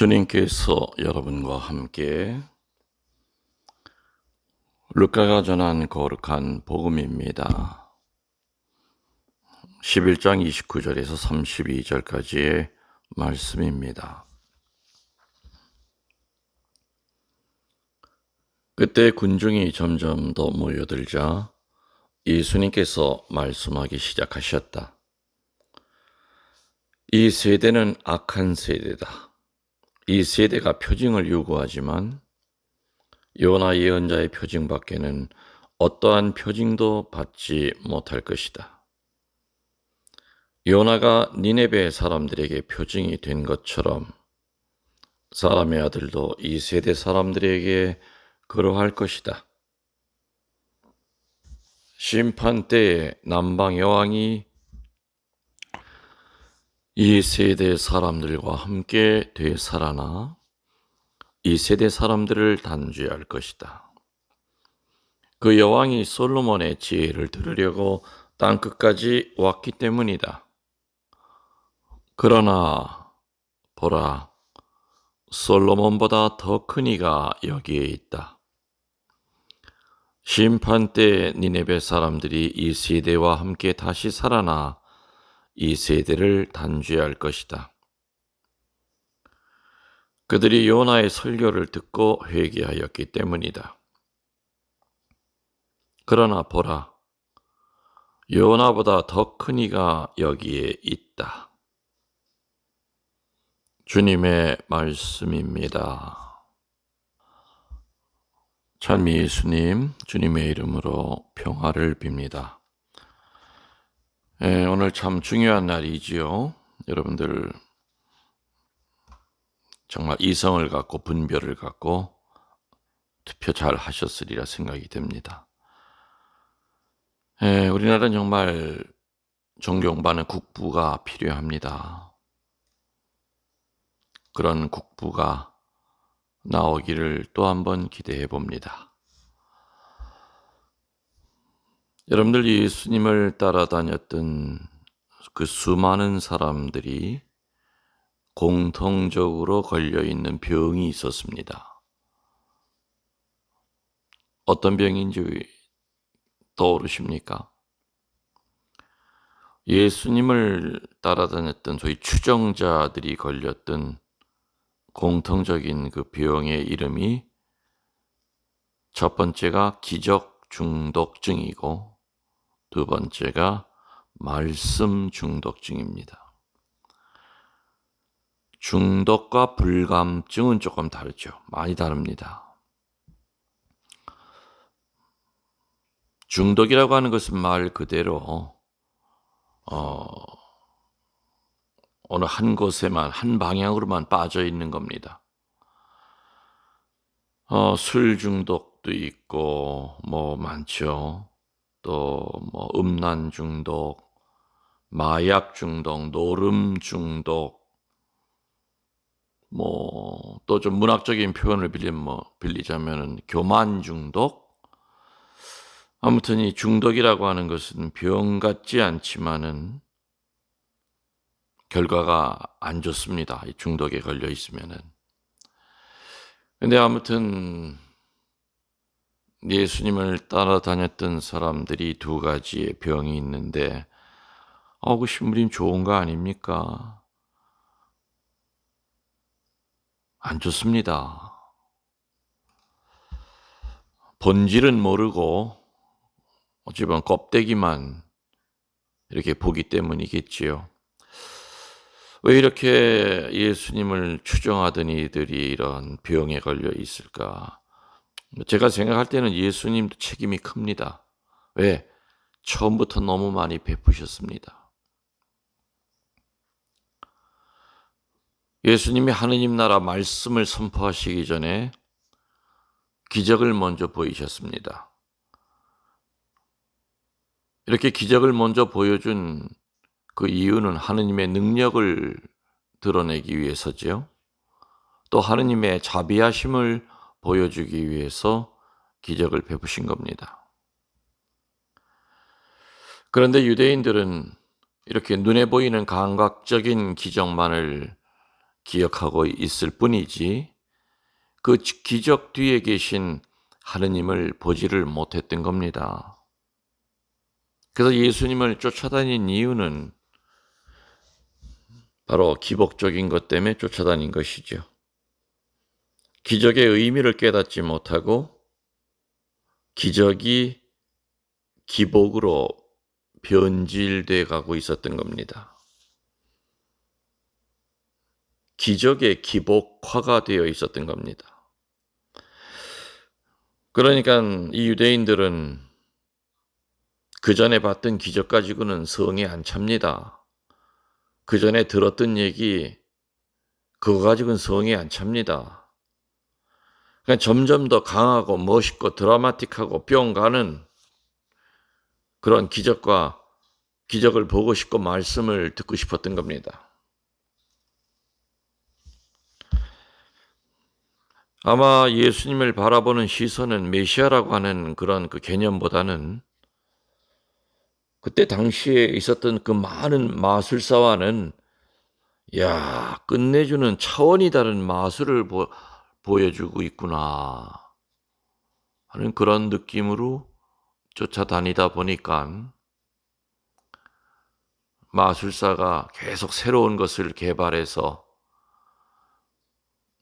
주님께서 여러분과 함께 루카가 전한 거룩한 복음입니다. 11장 29절에서 32절까지의 말씀입니다. 그때 군중이 점점 더 모여들자 예수님께서 말씀하기 시작하셨다. 이 세대는 악한 세대다. 이 세대가 표징을 요구하지만 요나 예언자의 표징밖에는 어떠한 표징도 받지 못할 것이다. 요나가 니네베 사람들에게 표징이 된 것처럼 사람의 아들도 이 세대 사람들에게 그러할 것이다. 심판 때에 남방 여왕이 이 세대 사람들과 함께 되살아나 이 세대 사람들을 단죄할 것이다. 그 여왕이 솔로몬의 지혜를 들으려고 땅끝까지 왔기 때문이다. 그러나 보라, 솔로몬보다 더 큰 이가 여기에 있다. 심판 때 니네베 사람들이 이 세대와 함께 다시 살아나 이 세대를 단죄할 것이다. 그들이 요나의 설교를 듣고 회개하였기 때문이다. 그러나 보라, 요나보다 더 큰 이가 여기에 있다. 주님의 말씀입니다. 찬미 예수님, 주님의 이름으로 평화를 빕니다. 오늘 참 중요한 날이지요. 여러분들 정말 이성을 갖고 분별을 갖고 투표 잘 하셨으리라 생각이 됩니다. 우리나라는 정말 존경받는 국부가 필요합니다. 그런 국부가 나오기를 또 한번 기대해 봅니다. 여러분들 예수님을 따라다녔던 그 수많은 사람들이 공통적으로 걸려있는 병이 있었습니다. 어떤 병인지 떠오르십니까? 예수님을 따라다녔던 소위 추종자들이 걸렸던 공통적인 그 병의 이름이 첫 번째가 기적 중독증이고 두 번째가 말씀 중독증입니다. 중독과 불감증은 조금 다르죠. 많이 다릅니다. 중독이라고 하는 것은 말 그대로 어느 한 곳에만 한 방향으로만 빠져 있는 겁니다. 술 중독도 있고 뭐 많죠. 또 뭐 음란 중독, 마약 중독, 노름 중독, 뭐 또 좀 문학적인 표현을 빌리자면은 교만 중독. 아무튼 이 중독이라고 하는 것은 병 같지 않지만은 결과가 안 좋습니다. 이 중독에 걸려 있으면은. 근데 아무튼 예수님을 따라다녔던 사람들이 두 가지의 병이 있는데 그 신부님 좋은 거 아닙니까? 안 좋습니다. 본질은 모르고 어찌 보면 껍데기만 이렇게 보기 때문이겠지요. 왜 이렇게 예수님을 추종하던 이들이 이런 병에 걸려 있을까? 제가 생각할 때는 예수님도 책임이 큽니다. 왜? 처음부터 너무 많이 베푸셨습니다. 예수님이 하느님 나라 말씀을 선포하시기 전에 기적을 먼저 보이셨습니다. 이렇게 기적을 먼저 보여준 그 이유는 하느님의 능력을 드러내기 위해서지요. 또 하느님의 자비하심을 보여주기 위해서 기적을 베푸신 겁니다. 그런데 유대인들은 이렇게 눈에 보이는 감각적인 기적만을 기억하고 있을 뿐이지 그 기적 뒤에 계신 하느님을 보지를 못했던 겁니다. 그래서 예수님을 쫓아다닌 이유는 바로 기복적인 것 때문에 쫓아다닌 것이죠. 기적의 의미를 깨닫지 못하고 기적이 기복으로 변질돼 가고 있었던 겁니다. 기적의 기복화가 되어 있었던 겁니다. 그러니까 이 유대인들은 그 전에 봤던 기적 가지고는 성에 안 찹니다. 그 전에 들었던 얘기 그거 가지고는 성에 안 찹니다. 그냥 점점 더 강하고 멋있고 드라마틱하고 뿅 가는 그런 기적을 보고 싶고 말씀을 듣고 싶었던 겁니다. 아마 예수님을 바라보는 시선은 메시아라고 하는 그런 그 개념보다는 그때 당시에 있었던 그 많은 마술사와는 끝내주는 차원이 다른 마술을 보여주고 있구나 하는 그런 느낌으로 쫓아다니다 보니까 마술사가 계속 새로운 것을 개발해서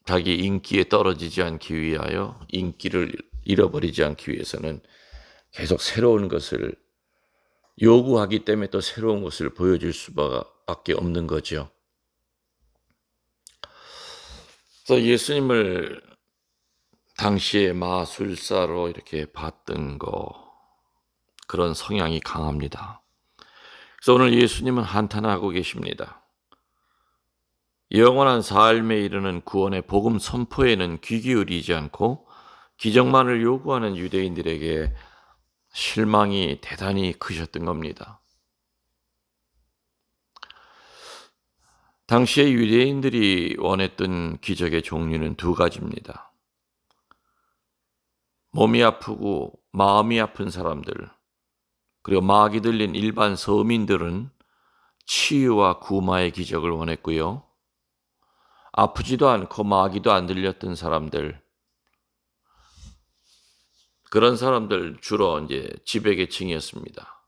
자기 인기에 떨어지지 않기 위하여 인기를 잃어버리지 않기 위해서는 계속 새로운 것을 요구하기 때문에 또 새로운 것을 보여줄 수밖에 없는 거죠. 그래서 예수님을 당시에 마술사로 이렇게 봤던 그런 성향이 강합니다. 그래서 오늘 예수님은 한탄하고 계십니다. 영원한 삶에 이르는 구원의 복음 선포에는 귀 기울이지 않고 기적만을 요구하는 유대인들에게 실망이 대단히 크셨던 겁니다. 당시에 유대인들이 원했던 기적의 종류는 두 가지입니다. 몸이 아프고 마음이 아픈 사람들, 그리고 마귀 들린 일반 서민들은 치유와 구마의 기적을 원했고요. 아프지도 않고 마귀도 안 들렸던 사람들, 그런 사람들 주로 이제 지배계층이었습니다.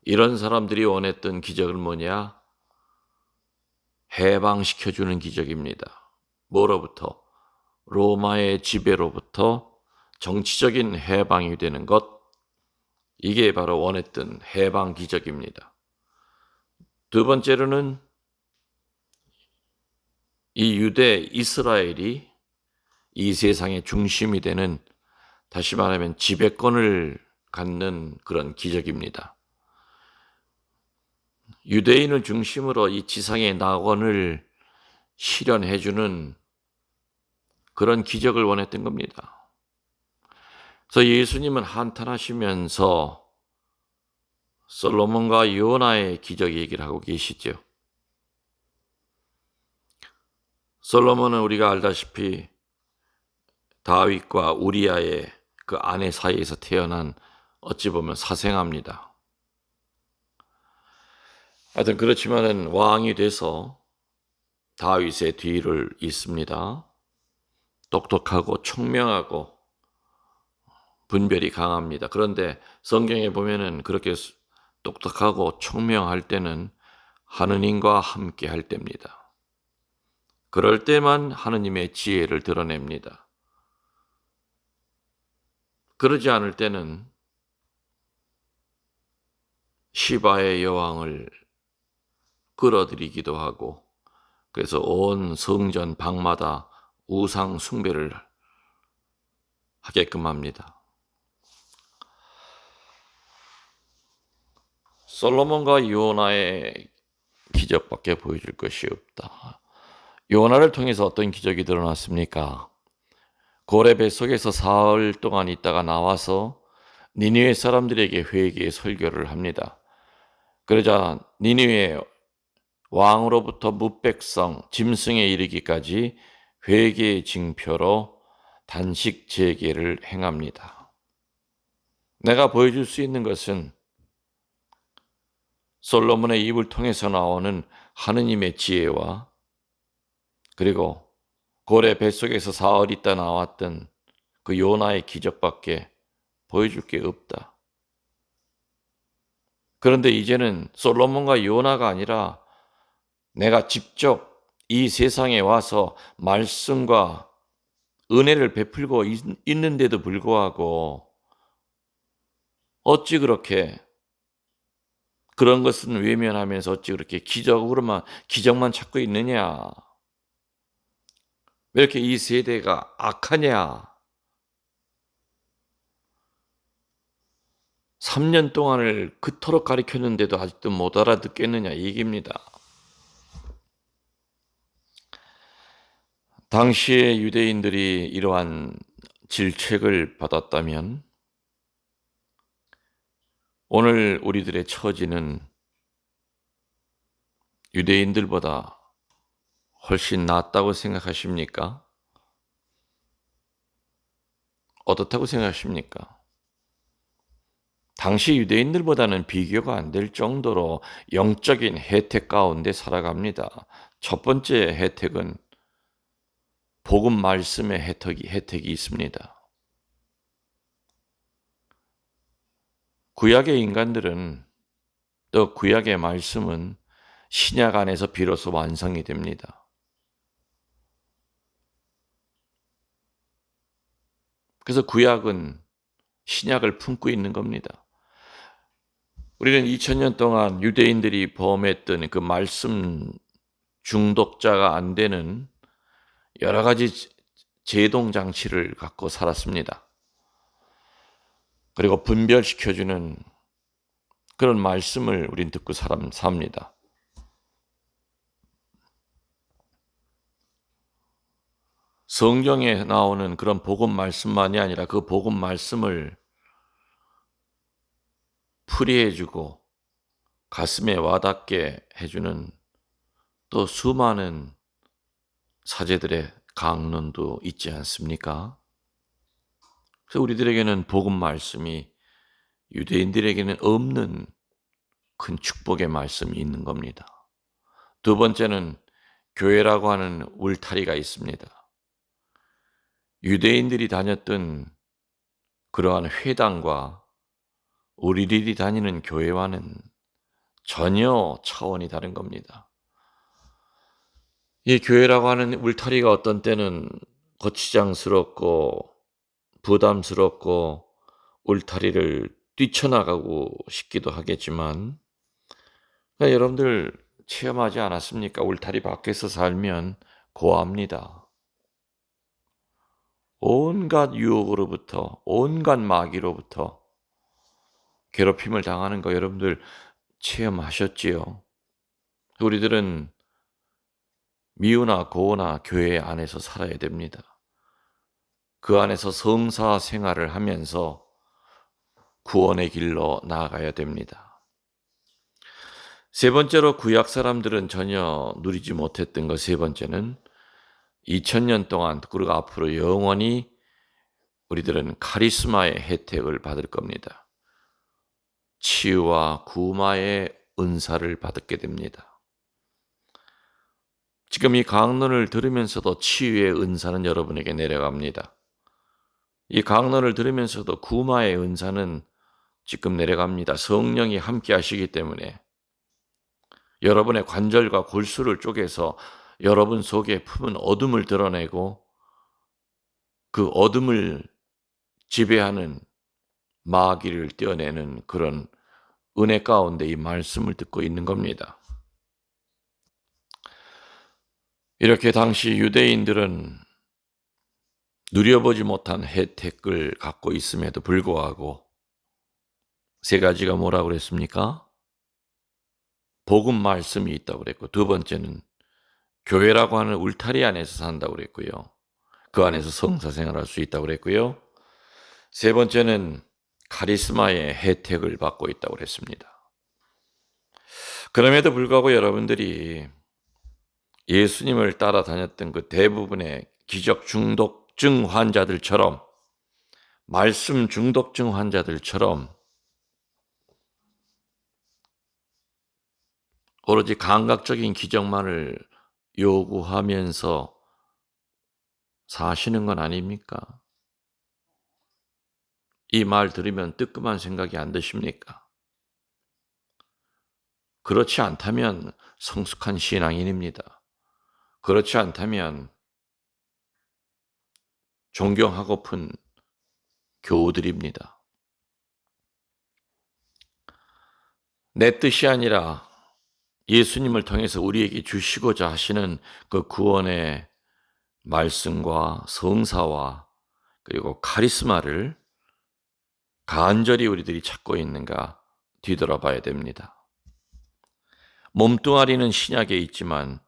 이런 사람들이 원했던 기적은 뭐냐? 해방시켜주는 기적입니다. 뭐로부터? 로마의 지배로부터 정치적인 해방이 되는 것, 이게 바로 원했던 해방 기적입니다. 두 번째로는 이 유대 이스라엘이 이 세상의 중심이 되는, 다시 말하면 지배권을 갖는 그런 기적입니다. 유대인을 중심으로 이 지상의 낙원을 실현해주는 그런 기적을 원했던 겁니다. 그래서 예수님은 한탄하시면서 솔로몬과 요나의 기적 얘기를 하고 계시죠. 솔로몬은 우리가 알다시피 다윗과 우리아의 그 아내 사이에서 태어난 어찌 보면 사생아입니다. 하여튼 그렇지만은 왕이 돼서 다윗의 뒤를 잇습니다. 똑똑하고 총명하고 분별이 강합니다. 그런데 성경에 보면은 그렇게 똑똑하고 총명할 때는 하느님과 함께 할 때입니다. 그럴 때만 하느님의 지혜를 드러냅니다. 그러지 않을 때는 시바의 여왕을 끌어들이기도 하고, 그래서 온 성전 방마다 우상 숭배를 하게끔 합니다. 솔로몬과 요나의 기적밖에 보여줄 것이 없다. 요나를 통해서 어떤 기적이 드러났습니까? 고래 뱃속에서 사흘 동안 있다가 나와서 니느웨 사람들에게 회개의 설교를 합니다. 그러자 니느웨 왕으로부터 무백성, 짐승에 이르기까지 회개의 징표로 단식 재개를 행합니다. 내가 보여줄 수 있는 것은 솔로몬의 입을 통해서 나오는 하느님의 지혜와 그리고 고래 뱃속에서 사흘 있다 나왔던 그 요나의 기적밖에 보여줄 게 없다. 그런데 이제는 솔로몬과 요나가 아니라 내가 직접 이 세상에 와서 말씀과 은혜를 베풀고 있는데도 불구하고 어찌 그렇게 그런 것은 외면하면서 어찌 그렇게 기적만 찾고 있느냐? 왜 이렇게 이 세대가 악하냐? 3년 동안을 그토록 가르쳤는데도 아직도 못 알아듣겠느냐 이 얘기입니다. 당시에 유대인들이 이러한 질책을 받았다면 오늘 우리들의 처지는 유대인들보다 훨씬 낫다고 생각하십니까? 어떻다고 생각하십니까? 당시 유대인들보다는 비교가 안 될 정도로 영적인 혜택 가운데 살아갑니다. 첫 번째 혜택은 복음 말씀의 혜택이 있습니다. 구약의 인간들은 또 구약의 말씀은 신약 안에서 비로소 완성이 됩니다. 그래서 구약은 신약을 품고 있는 겁니다. 우리는 2000년 동안 유대인들이 범했던 그 말씀 중독자가 안 되는 여러 가지 제동 장치를 갖고 살았습니다. 그리고 분별시켜주는 그런 말씀을 우린 듣고 삽니다. 성경에 나오는 그런 복음 말씀만이 아니라 그 복음 말씀을 풀이해주고 가슴에 와닿게 해주는 또 수많은 사제들의 강론도 있지 않습니까? 그래서 우리들에게는 복음 말씀이 유대인들에게는 없는 큰 축복의 말씀이 있는 겁니다. 두 번째는 교회라고 하는 울타리가 있습니다. 유대인들이 다녔던 그러한 회당과 우리들이 다니는 교회와는 전혀 차원이 다른 겁니다. 이 교회라고 하는 울타리가 어떤 때는 거치장스럽고 부담스럽고 울타리를 뛰쳐나가고 싶기도 하겠지만 여러분들 체험하지 않았습니까? 울타리 밖에서 살면 고아합니다. 온갖 유혹으로부터 온갖 마귀로부터 괴롭힘을 당하는 거 여러분들 체험하셨지요? 우리들은 미우나 고우나 교회 안에서 살아야 됩니다. 그 안에서 성사 생활을 하면서 구원의 길로 나아가야 됩니다. 세 번째로 구약 사람들은 전혀 누리지 못했던 것 세 번째는 2000년 동안 그리고 앞으로 영원히 우리들은 카리스마의 혜택을 받을 겁니다. 치유와 구마의 은사를 받게 됩니다. 지금 이 강론을 들으면서도 치유의 은사는 여러분에게 내려갑니다. 이 강론을 들으면서도 구마의 은사는 지금 내려갑니다. 성령이 함께 하시기 때문에 여러분의 관절과 골수를 쪼개서 여러분 속에 품은 어둠을 드러내고 그 어둠을 지배하는 마귀를 떼어내는 그런 은혜 가운데 이 말씀을 듣고 있는 겁니다. 이렇게 당시 유대인들은 누려보지 못한 혜택을 갖고 있음에도 불구하고 세 가지가 뭐라고 그랬습니까? 복음 말씀이 있다고 그랬고 두 번째는 교회라고 하는 울타리 안에서 산다고 그랬고요. 그 안에서 성사생활할 수 있다고 그랬고요. 세 번째는 카리스마의 혜택을 받고 있다고 그랬습니다. 그럼에도 불구하고 여러분들이 예수님을 따라다녔던 그 대부분의 기적 중독증 환자들처럼 말씀 중독증 환자들처럼 오로지 감각적인 기적만을 요구하면서 사시는 건 아닙니까? 이 말 들으면 뜨끔한 생각이 안 드십니까? 그렇지 않다면 성숙한 신앙인입니다. 그렇지 않다면 존경하고픈 교우들입니다. 내 뜻이 아니라 예수님을 통해서 우리에게 주시고자 하시는 그 구원의 말씀과 성사와 그리고 카리스마를 간절히 우리들이 찾고 있는가 뒤돌아봐야 됩니다. 몸뚱아리는 신약에 있지만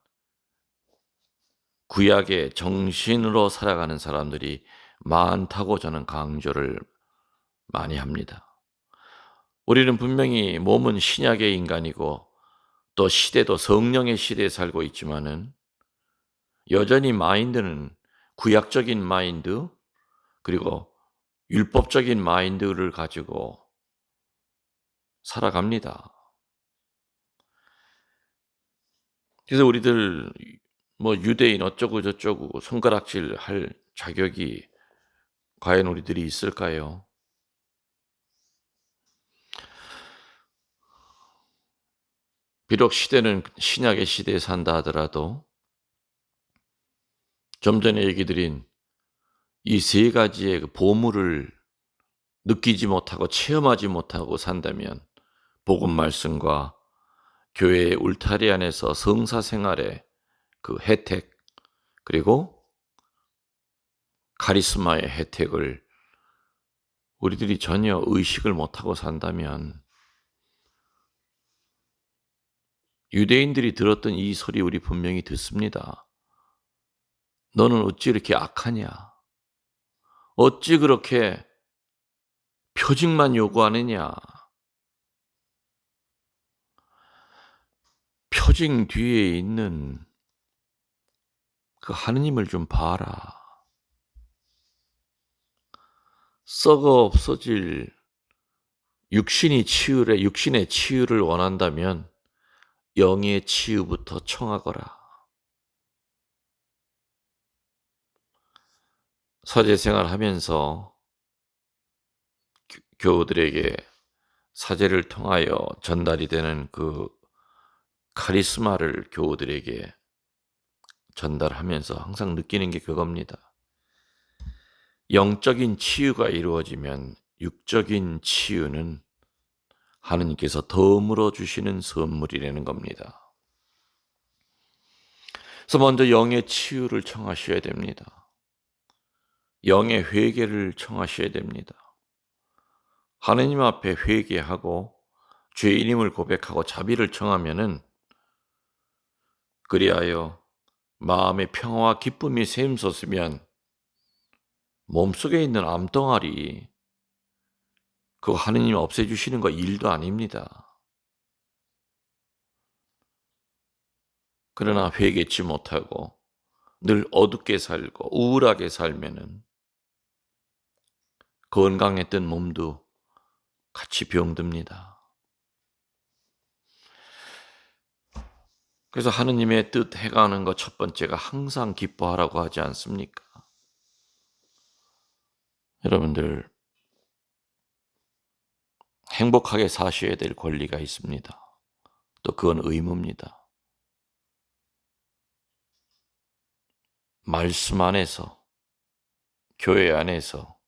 구약의 정신으로 살아가는 사람들이 많다고 저는 강조를 많이 합니다. 우리는 분명히 몸은 신약의 인간이고 또 시대도 성령의 시대에 살고 있지만은 여전히 마인드는 구약적인 마인드 그리고 율법적인 마인드를 가지고 살아갑니다. 그래서 우리들 뭐 유대인 어쩌고 저쩌고 손가락질 할 자격이 과연 우리들이 있을까요? 비록 시대는 신약의 시대에 산다 하더라도 좀 전에 얘기 드린 이 세 가지의 그 보물을 느끼지 못하고 체험하지 못하고 산다면 복음 말씀과 교회의 울타리 안에서 성사 생활의 그 혜택 그리고 카리스마의 혜택을 우리들이 전혀 의식을 못하고 산다면 유대인들이 들었던 이 소리 우리 분명히 듣습니다. 너는 어찌 이렇게 악하냐? 어찌 그렇게 표징만 요구하느냐? 표징 뒤에 있는 그 하느님을 좀 봐라. 썩어 없어질 육신의 치유를 원한다면 영의 치유부터 청하거라. 사제생활 하면서 교우들에게 사제를 통하여 전달이 되는 그 카리스마를 교우들에게 전달하면서 항상 느끼는 게 그겁니다. 영적인 치유가 이루어지면 육적인 치유는 하느님께서 덤으로 주시는 선물이라는 겁니다. 그래서 먼저 영의 치유를 청하셔야 됩니다. 영의 회개를 청하셔야 됩니다. 하느님 앞에 회개하고 죄인임을 고백하고 자비를 청하면은 그리하여 마음의 평화와 기쁨이 샘솟으면 몸속에 있는 암덩어리 그거 하느님이 없애주시는 거 일도 아닙니다. 그러나 회개치 못하고 늘 어둡게 살고 우울하게 살면은 건강했던 몸도 같이 병듭니다. 그래서 하느님의 뜻 해가는 것 첫 번째가 항상 기뻐하라고 하지 않습니까? 여러분들 행복하게 사셔야 될 권리가 있습니다. 또 그건 의무입니다. 말씀 안에서, 교회 안에서,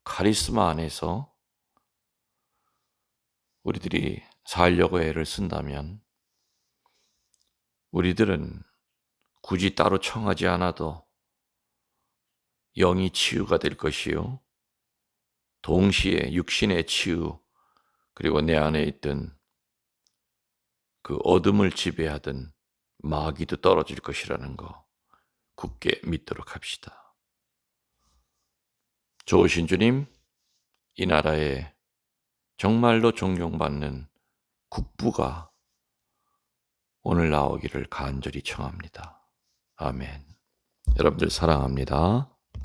카리스마 안에서 우리들이 살려고 애를 쓴다면 우리들은 굳이 따로 청하지 않아도 영이 치유가 될 것이요. 동시에 육신의 치유 그리고 내 안에 있던 그 어둠을 지배하던 마귀도 떨어질 것이라는 거 굳게 믿도록 합시다. 좋으신 주님, 이 나라에 정말로 존경받는 국부가 오늘 나오기를 간절히 청합니다. 아멘. 여러분들 사랑합니다.